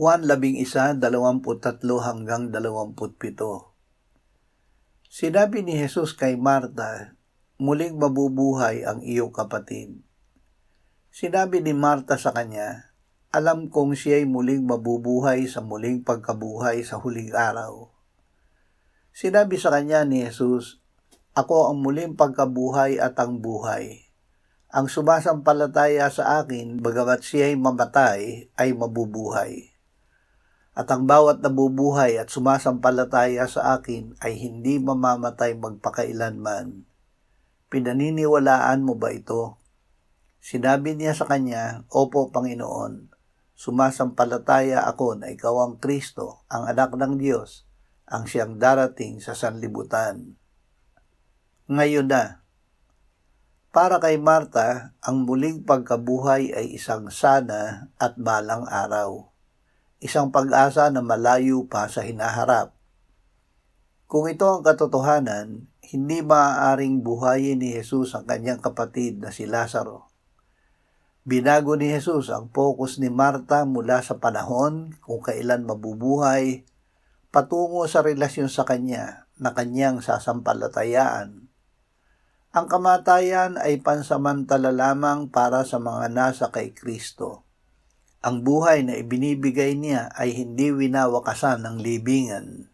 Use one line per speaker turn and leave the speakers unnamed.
Juan 11:23-27. Sinabi ni Jesus kay Marta, "Muling mabubuhay ang iyong kapatid." Sinabi ni Marta sa kanya, "Alam kong siya'y muling mabubuhay sa muling pagkabuhay sa huling araw." Sinabi sa kanya ni Jesus, "Ako ang muling pagkabuhay at ang buhay. Ang sumasampalataya sa akin, bagamat siya'y mamatay, ay mabubuhay. At ang bawat nabubuhay at sumasampalataya sa akin ay hindi mamamatay magpakailanman. Pinaniniwalaan mo ba ito?" Sinabi niya sa kanya, "Opo, Panginoon. Sumasampalataya ako na ikaw ang Kristo, ang anak ng Diyos, ang siyang darating sa sanlibutan." Ngayon na. Para kay Marta, ang muling pagkabuhay ay isang sana at balang araw. Isang pag-asa na malayo pa sa hinaharap. Kung ito ang katotohanan, hindi maaaring buhayin ni Jesus ang kanyang kapatid na si Lazaro. Binago ni Jesus ang focus ni Marta mula sa panahon kung kailan mabubuhay, patungo sa relasyon sa kanya na kanyang sasampalatayaan. Ang kamatayan ay pansamantala lamang para sa mga nasa kay Kristo. Ang buhay na ibinibigay niya ay hindi winawakasan ng libingan.